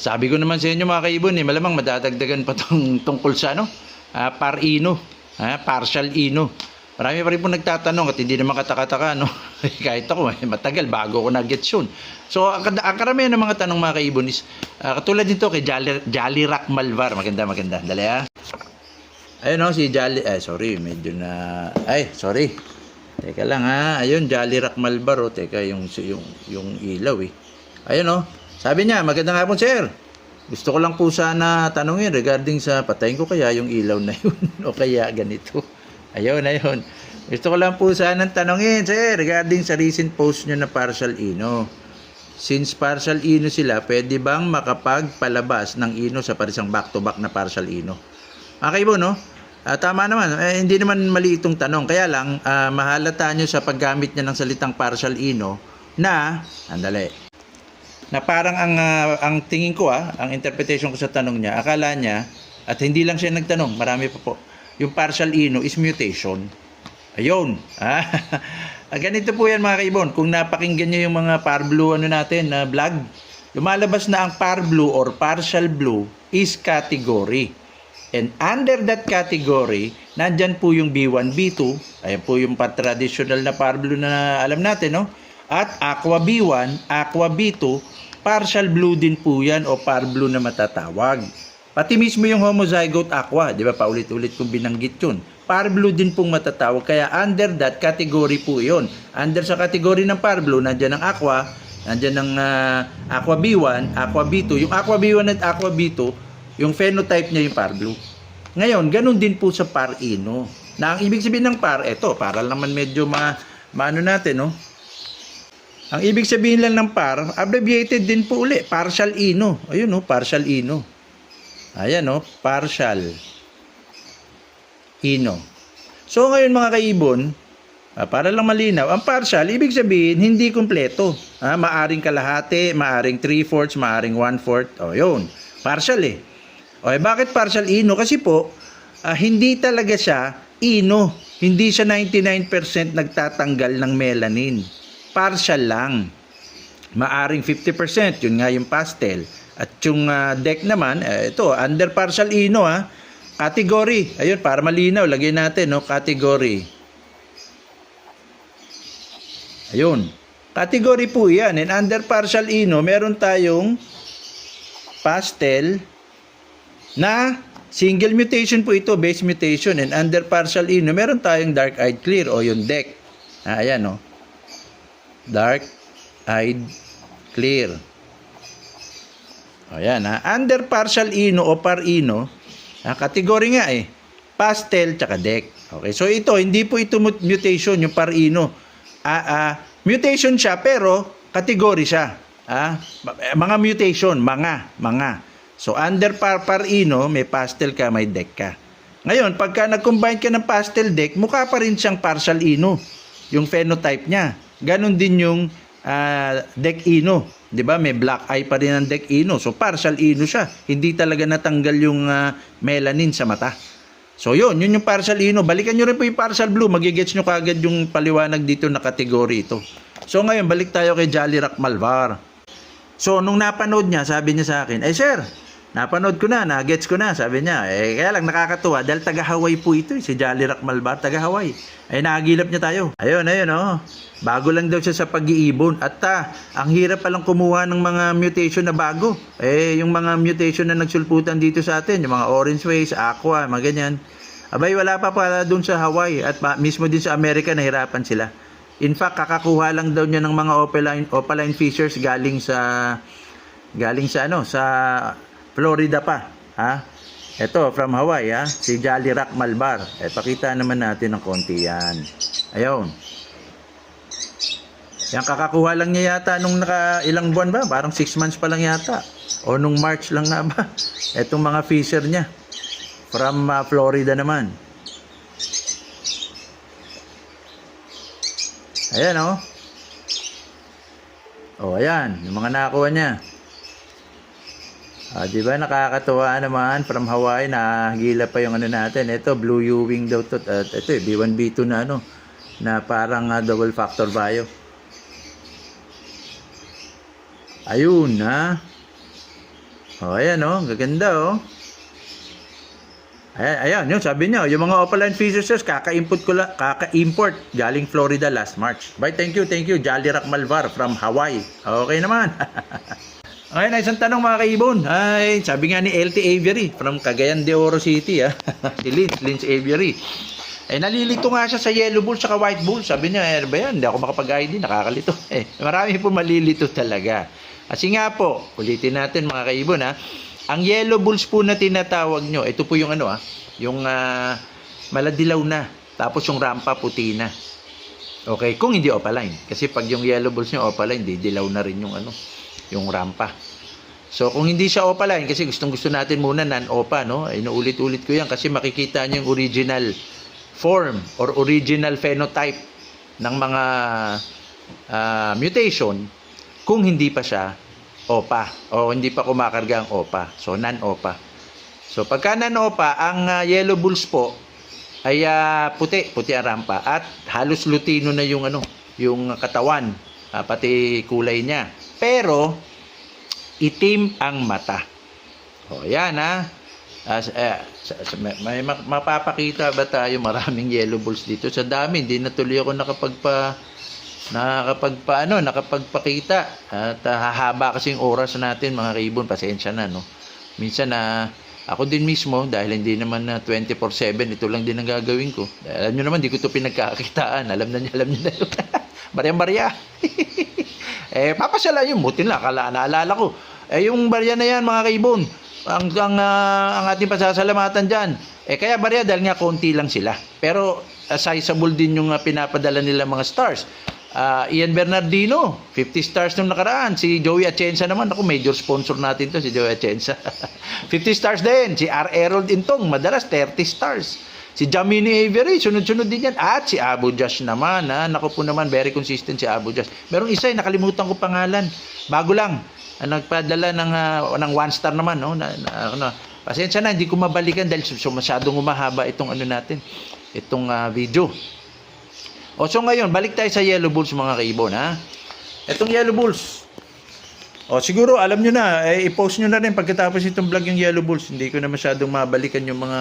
Sabi ko naman sa inyo mga kaibon, malamang madadagdagan pa tungkol sa par ino, partial ino. Marami pa rin po nagtatanong at hindi naman katakataka, no? Kahit ako, matagal bago ko na-gets yun. So, ang karamihan ng mga tanong mga kaibon is, katulad nito kay Jolly Rock Malvar. Maganda. Dali Ayun si Jolly, sorry, medyo na, sorry. Teka lang ayun, Jolly Rock Malvar, teka, yung ilaw Ayun sabi niya, magandang hapon sir. Gusto ko lang po sana tanungin regarding sa patayin ko kaya yung ilaw na yun o kaya ganito. Ayun. Gusto ko lang po sana tanungin sir regarding sa recent post nyo na partial ino. Since partial ino sila, pwede bang makapagpalabas ng ino sa parisang back-to-back na partial ino? Kaibon, tama naman. Hindi naman mali itong tanong. Kaya lang, mahalata nyo sa paggamit niya ng salitang partial ino na, na parang ang tingin ko ang interpretation ko sa tanong niya, akala niya, at hindi lang siya nagtanong, marami pa po, yung partial ino is mutation. Ayun. Ganito po yan mga kaibon. Kung napakinggan niyo yung mga par blue natin na vlog, lumalabas na ang par blue or partial blue is category. And under that category, nandyan po yung B1, B2, ayan po yung traditional na par blue na alam natin, At aqua B1, aqua B2, partial blue din po yan o par blue na matatawag. Pati mismo yung homozygote aqua, di ba? Paulit-ulit kong binanggit yun. Par blue din pong matatawag. Kaya under that category po yun. Under sa category ng par blue, nandyan ang aqua, nandyan ang aqua B1, aqua B2. Yung aqua B1 at aqua B2, yung phenotype niya yung par blue. Ngayon, ganun din po sa par ino. Na ang ibig sabihin ng par, para naman medyo maano natin, Ang ibig sabihin lang ng par, abbreviated din po uli, partial ino. Ayun partial ino. Ayan partial ino. So ngayon mga kaibon, para lang malinaw, ang partial, ibig sabihin, hindi kumpleto. Maaring kalahati, maaring 3/4, maaring 1/4. Yun. Partial bakit partial ino? Kasi po, hindi talaga siya ino. Hindi siya 99% nagtatanggal ng melanin. Partial lang. Maaring 50%, yun nga yung pastel. At yung deck naman, ito, under partial ino category. Ayun, para malinaw, lagyan natin, category. Ayun. Category po yan. And under partial ino, meron tayong pastel na single mutation po ito, base mutation. And under partial ino, meron tayong dark-eyed clear o yung deck. Ayan, dark-eyed clear. Ayan, under partial ino o par ino, category nga pastel tsaka deck. Okay, so ito, hindi po ito mutation, yung par ino. Mutation siya, pero category siya. Mga mutation, mga. So, under par ino, may pastel ka, may deck ka. Ngayon, pagka nag-combine ka ng pastel deck, mukha pa rin siyang partial ino, yung phenotype niya. Ganon din yung deck ino. 'Di ba? May black eye pa rin ang deck ino. So partial ino siya. Hindi talaga natanggal yung melanin sa mata. So yun yung partial ino. Balikan nyo rin po yung partial blue. Magigets nyo kagad yung paliwanag dito na kategory ito. So ngayon, balik tayo kay Jolly Rock Malvar. So nung napanood niya, sabi niya sa akin, sir, napanood ko na, nagets ko na, sabi niya. Kaya lang nakakatuwa dahil taga Hawaii po ito, si Jolly Rock Malvar, taga Hawaii. Nakagilap niya tayo. Ayun, bago lang daw siya sa pag-iibon. At ang hirap palang kumuha ng mga mutation na bago. Yung mga mutation na nagsulputan dito sa atin, yung mga orange waves, aqua, mga ganyan. Abay, wala pa pala dun sa Hawaii. At mismo din sa Amerika, nahirapan sila. In fact, kakakuha lang daw niya ng mga opaline fishers galing sa Florida pa. Ito, from Hawaii, si Jolly Rock Malvar. Pakita naman natin ng konti yan. Ayun. Yan, kakakuha lang niya yata nung ilang buwan ba? Parang 6 months pa lang yata. O nung March lang nga ba? Itong mga fisher niya. From Florida naman. Ayan, ayan. Yung mga nakakuha niya. Di ba nakakatuwa naman from Hawaii, nahagila pa yung natin. Ito blue U-wing daw to. Ito B1 B2 na na parang double factor bio. Ayun Oh, ayan oh, gaganda oh. Ayan, yun, sabi niya, yung mga opaline fishes, kaka-import galing Florida last March. Bye, thank you, Jolly Rock Malvar from Hawaii. Okay naman. Okay na, isang tanong mga kaibon. Ay, sabi nga ni LT Avery from Cagayan de Oro City, si Lynch Avery. Eh, nalilito nga siya sa yellow bull at white bull. Sabi niya, ba yan? Hindi ako makapag-ID, nakakalito. Marami po malilito talaga. Kasi nga po, ulitin natin mga kaibon, ang yellow bulls po na tinatawag nyo, ito po yung yung maladilaw na. Tapos yung rampa puti na. Okay, kung hindi opaline. Kasi pag yung yellow bulls nyo opaline, dilaw na rin yung yung rampa. So kung hindi siya opaline, kasi gustong-gusto natin muna non-opa, no? Inuulit-ulit ko yan kasi makikita nyo yung original form or original phenotype ng mga mutation kung hindi pa siya opa o hindi pa kumakarga ang opa. So non-opa. So pagka non-opa, ang yellow bulls po ay puti ang rampa at halos lutino na yung yung katawan, pati kulay niya. Pero itim ang mata. O yan may mapapakita ba tayo maraming yellow bulls dito? Sa dami, hindi na tuloy ako nakapagpakita. At hahaba kasi yung oras natin mga kaibon, pasensya na no. Minsan ako din mismo, dahil hindi naman 24/7, ito lang din ang gagawin ko. Alam nyo naman, di ko ito pinagkakitaan. Alam niyo na yun. Barya-barya. Papasala yung butin lang, naalala ko. Yung barya na yan mga kaibon, ang ating pasasalamatan dyan. Kaya barya dahil nga konti lang sila. Pero sizable din yung pinapadala nila mga stars. Ian Bernardino, 50 stars nung nakaraan. Si Joey Atienza naman, ako major sponsor natin to, si Joey Atienza. 50 stars din. Si R. Errol Intong, madalas 30 stars. Si Jamini Avery, sunod-sunod din yan. At si Abu Josh naman, naku po naman, very consistent si Abu Josh. Merong isa, nakalimutan ko pangalan. Bago lang, nagpadala ng 1 star naman, no? Pasensya na, hindi ko mabalikan dahil masyadong umahaba itong natin, itong video. So ngayon, balik tayo sa yellow bulls mga kaibon, Itong yellow bulls. Siguro alam nyo na, i-post nyo na rin pagkatapos itong vlog yung yellow bulls. Hindi ko na masyadong mabalikan yung mga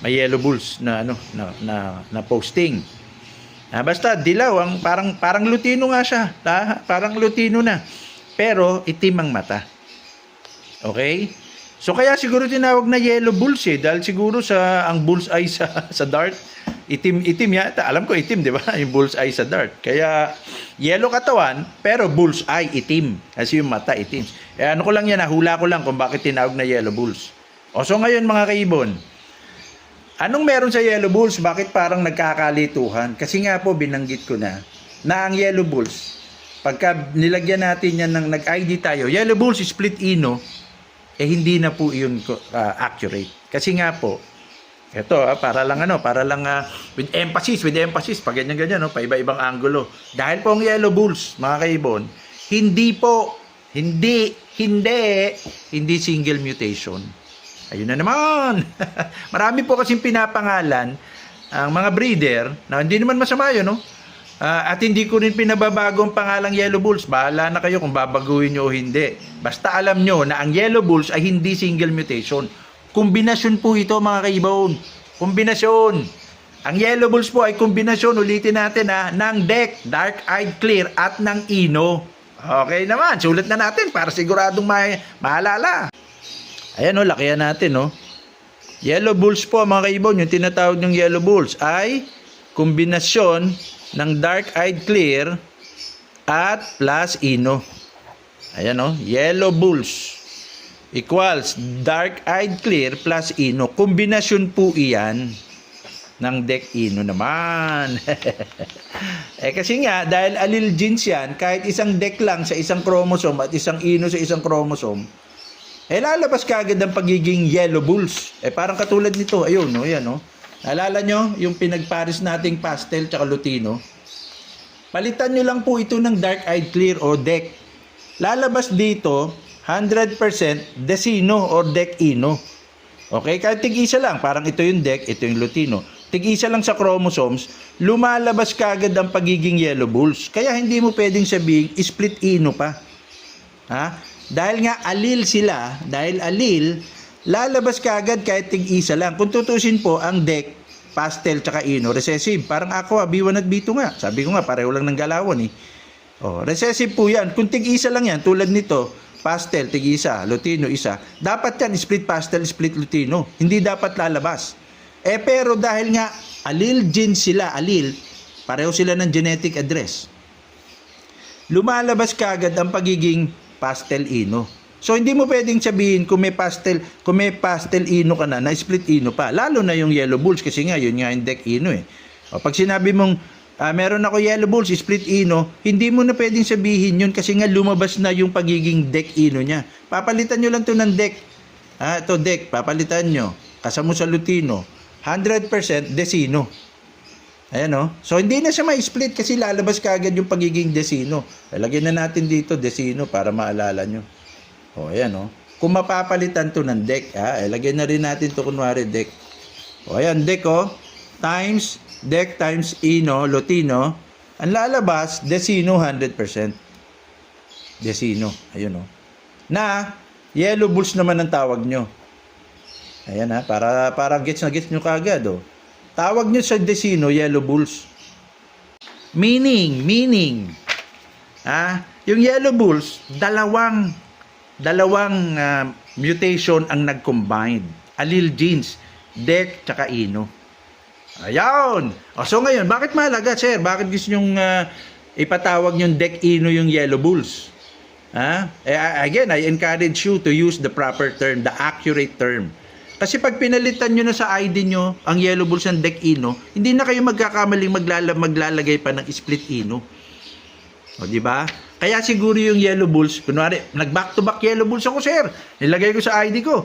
may yellow bulls na posting. Basta dilaw, parang lutino nga siya, parang lutino na. Pero itim ang mata. Okay? So kaya siguro tinawag na yellow bulls dahil siguro ang bulls eye sa dart, itim yata. Alam ko itim, di ba? Yung bulls eye sa dart. Kaya yellow katawan, pero bulls eye itim. Kasi yung mata itim. Ko lang yan, hula ko lang kung bakit tinawag na yellow bulls. So ngayon mga kaibon, anong meron sa yellow bulls? Bakit parang nagkakalituhan? Kasi nga po binanggit ko na ang yellow bulls, pagka nilagyan natin yan ng nag-ID tayo, yellow bulls split ino, hindi na po yun accurate. Kasi nga po, ito para lang with emphasis, pag ganyan, pa iba-ibang angulo. Dahil po ang yellow bulls, mga kaibon, hindi single mutation. Ayun na naman. Marami po kasing pinapangalan ang mga breeder na hindi naman masama yun, no? At hindi ko rin pinababago ang pangalang yellow bulls. Bahala na kayo kung babaguhin nyo o hindi. Basta alam nyo na ang yellow bulls ay hindi single mutation. Kombinasyon po ito mga kaibon. Kombinasyon. Ang yellow bulls po ay kombinasyon, ulitin natin ng DEC, dark-eyed clear at ng ino. Okay naman, sulat na natin para siguradong maalala. Ayan lakihan natin Yellow bulls po mga kaibon, yung tinatawag ng yellow bulls ay kombinasyon ng dark-eyed clear at plus ino. Ayan yellow bulls equals dark-eyed clear plus ino. Kombinasyon po iyan ng DEC ino naman. Kasi nga, dahil allele genes yan, kahit isang DEC lang sa isang chromosome at isang ino sa isang chromosome, lalabas kaagad ang pagiging yellow bulls. Parang katulad nito. Ayun, yan, Naalala nyo, yung pinagparis nating pastel tsaka lutino? Palitan nyo lang po ito ng dark-eyed clear o DEC. Lalabas dito, 100% decino or DEC ino. Okay? Kahit tig-isa lang, parang ito yung DEC, ito yung lutino. Tig-isa lang sa chromosomes, lumalabas kaagad ang pagiging yellow bulls. Kaya hindi mo pwedeng sabihin, split ino pa. dahil nga alil sila, dahil alil, lalabas ka agad kahit tig-isa lang. Kung tutusin po, ang deck, pastel tsaka ino, recessive. Parang aqua, B1 at B2 nga. Sabi ko nga, pareho lang ng galawan eh. Oh, recessive po yan. Kung tig-isa lang yan, tulad nito, pastel, tig-isa, lutino, isa. Dapat yan, split pastel, split lutino. Hindi dapat lalabas. Pero dahil nga, alil genes sila, alil, pareho sila ng genetic address. Lumalabas kagad ang pagiging pastel ino. So hindi mo pwedeng sabihin kung may pastel ino ka na split ino pa. Lalo na yung yellow bulls kasi nga yun nga yung deck ino eh. O, pag sinabi mong meron ako yellow bulls split ino, hindi mo na pwedeng sabihin yun kasi nga lumabas na yung pagiging deck ino niya. Papalitan nyo lang to ng deck. Ito deck, papalitan nyo. Kasama sa lutino, 100% desino. Ayan o. So, hindi na siya ma-split kasi lalabas kagad yung pagiging desino. Lagyan na natin dito desino para maalala nyo. O, ayan o. Kung mapapalitan to ng deck, lagyan na rin natin to kunwari deck. O, ayan, deck o. Times, deck times ino, lutino. Ang lalabas, desino 100%. Desino. Ayun o. Na, yellow bulls naman ang tawag nyo. Ayan ha, para gets na gets nyo kagad o. Tawag nyo sa desino, yellow bulls. Meaning, yung yellow bulls, dalawang mutation ang nag-combine. Allele genes, deck, tsaka ino. Ayan! So ngayon, bakit mahalaga, sir? Bakit gusto nyong ipatawag yung deck ino yung yellow bulls? Again, I encourage you to use the proper term, the accurate term. Kasi pag pinalitan nyo na sa ID nyo ang yellow bulls ng deck ino, hindi na kayo magkakamaling maglalagay pa ng split ino. O, di ba? Kaya siguro yung yellow bulls, kunwari, nag-back to back yellow bulls ako, sir. Nilagay ko sa ID ko.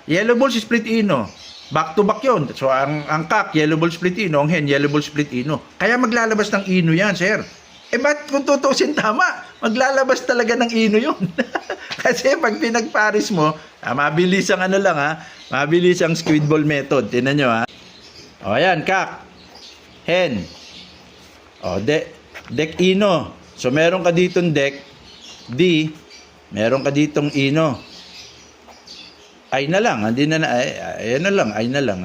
Yellow bulls split ino. Back to back yon. So, ang cock, yellow bull split ino. Ang hen, yellow bull split ino. Kaya maglalabas ng ino yan, sir. Ba't kung tutusin tama? Maglalabas talaga ng ino yun. Kasi pag pinagparis mo, mabilis ang mabilis ang squid ball method. Tingnan nyo, O, ayan, cock. Hen. O, deck ino. So, meron ka ditong deck D. Meron ka ditong ino. Ay na lang, hindi na ayan na lang, ay na lang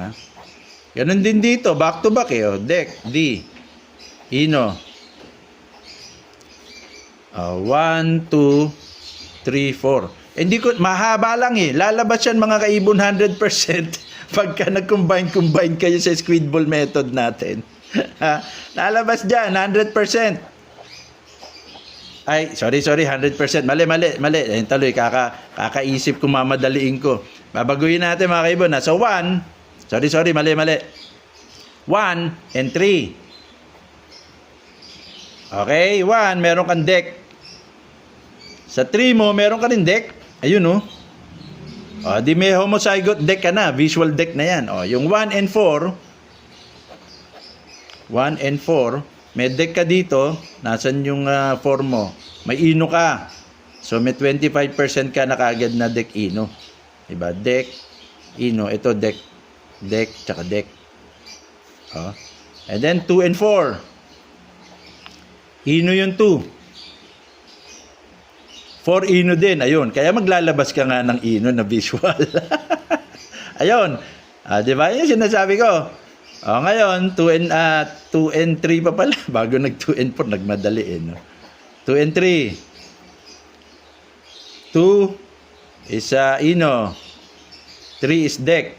Ganun din dito, back to back deck, D, ino. 1, 2, 3, 4. Hindi ko, mahaba lang lalabas yan mga kaibon 100% pagka nag-combine kayo sa squid ball method natin. Lalabas dyan, 100%. Ay, sorry, 100%. Mali. Ayun tuloy, kakaisip ko, mamadaliin ko. Babaguhin natin mga kaibon. So, 1, sorry, mali. 1 and 3. Okay, 1, meron kang deck. Sa 3 mo, meron ka rin deck. Ayun, di may homozygote deck ka na. Visual deck na yan. Yung 1 and 4, may deck ka dito. Nasaan yung 4 mo? May ino ka. So, may 25% ka na kagad na deck ino. Diba? Deck, ino. Ito, deck, tsaka deck. And then, 2 and 4. Ino yung 2. 4 ino din. Ayun. Kaya maglalabas ka nga ng ino na visual. Ayun. Diba? Yung sinasabi ko. Ngayon, 2 and 3 pa pala. Bago nag 2 and 4, nagmadali 2 and 3. 2 is ino. 3 is deck.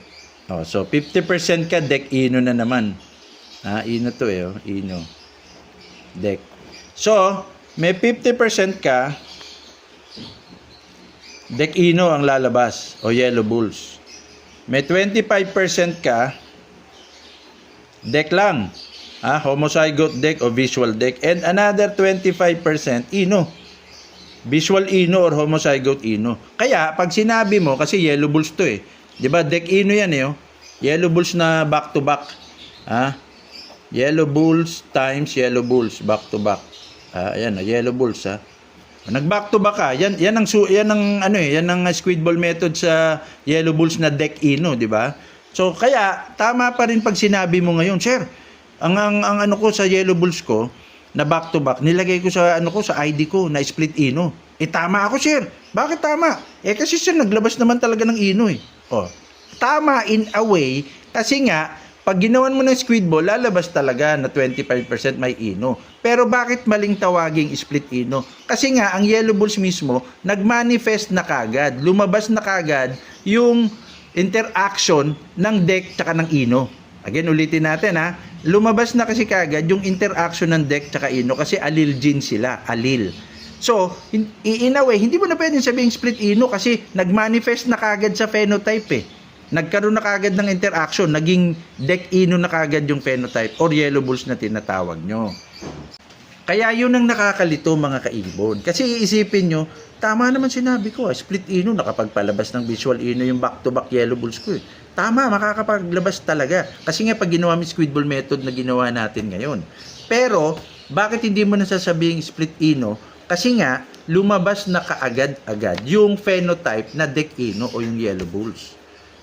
So, 50% ka, deck ino na naman. Ino to ino. Deck. So, may 50% ka, deck ino ang lalabas o yellow bulls. May 25% ka, deck lang. Homozygote deck o visual deck. And another 25% ino. Visual ino or homozygote ino. Kaya, pag sinabi mo, kasi yellow bulls to Diba, deck ino yan Yellow bulls na back to back. Yellow bulls times yellow bulls back to back. Ayan, yellow bulls Nag-back to back Yan ang squid ball method sa yellow bulls na deck ino, di ba? So kaya tama pa rin pag sinabi mo ngayon, sir. Ang ko sa yellow bulls ko na back to back, nilagay ko sa sa ID ko na split ino. Tama ako, sir. Bakit tama? Kasi sir, naglabas naman talaga ng ino eh. Oh, tama in a way, kasi nga, pag ginawan mo ng squid ball, lalabas talaga na 25% may ino. Pero bakit maling tawaging split ino? Kasi nga, ang yellow balls mismo, nag-manifest na kagad. Lumabas na kagad yung interaction ng deck tsaka ng ino. Again, ulitin natin ha. Lumabas na kasi kagad yung interaction ng deck tsaka ino kasi allele gene sila. Allele. So, in a way, hindi mo na pwedeng sabihin split ino kasi nag-manifest na kagad sa phenotype eh. Nagkaroon na kagad ng interaction, naging deck ino na kagad yung phenotype or yellow balls na tinatawag nyo. Kaya yun ang nakakalito mga kaibon. Kasi iisipin nyo, tama naman sinabi ko, split ino, nakapagpalabas ng visual ino yung back-to-back yellow balls ko eh. Tama, makakapaglabas talaga. Kasi nga pag ginawa mo squid ball method na ginawa natin ngayon. Pero, bakit hindi mo nasasabing split ino? Kasi nga, lumabas na kaagad-agad yung phenotype na deck ino o yung yellow balls.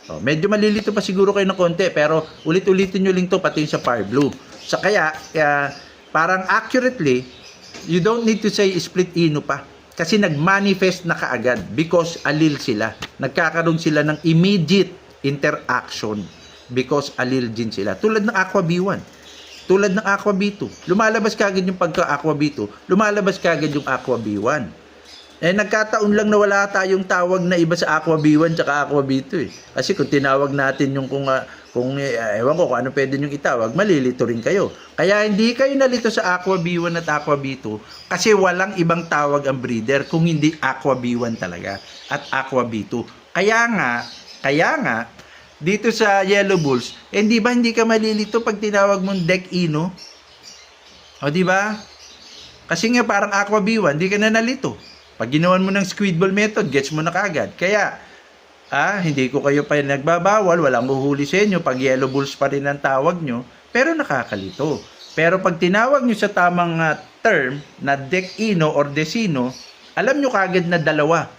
Oh, medyo malilito pa siguro kayo ng konti, pero ulit-ulitin nyo lang to pati sa par blue. So, kaya parang accurately, you don't need to say split ino pa. Kasi nag-manifest na kaagad because allele sila. Nagkakaroon sila ng immediate interaction because allele gene sila. Tulad ng Aqua B1. Tulad ng Aqua B2. Lumalabas kagad yung pagka-Aqua B2. Lumalabas kagad yung Aqua B1. Nagkataon lang na wala tayong tawag na iba sa Aqua B1 tsaka Aqua B2 eh. Kasi kung tinawag natin yung kung ewan ko kung ano pwede nyong itawag, malilito rin kayo. Kaya hindi kayo nalito sa Aqua B1 at Aqua B2 kasi walang ibang tawag ang breeder kung hindi Aqua B1 talaga at Aqua B2. Kaya nga, dito sa Yellow Bulls, hindi ka malilito pag tinawag mong deck ino? O di ba? Kasi nga parang Aqua B1, hindi ka na nalito. Pag ginawan mo ng squid ball method, gets mo na kagad. Kaya, hindi ko kayo pa nagbabawal, walang uhuli sa inyo, pag yellow bulls pa rin ang tawag nyo, pero nakakalito. Pero pag tinawag nyo sa tamang term na deck ino or decino, alam nyo kagad na dalawa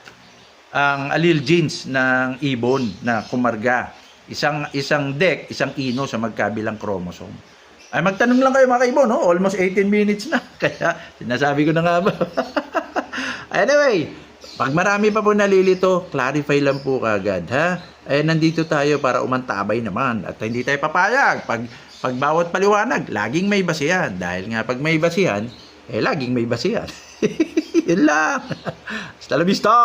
ang allele genes ng ibon na kumarga. Isang deck, isang ino sa magkabilang chromosome. Ay magtanong lang kayo mga kaibon, no? Almost 18 minutes na. Kaya sinasabi ko na nga ba. Anyway, pag marami pa po nalilito, clarify lang po kagad, ha? Nandito tayo para umantabay naman at hindi tayo papayag. Pag bawat paliwanag, laging may basihan. Dahil nga pag may basihan, laging may basihan. Yun lang. Hasta la vista!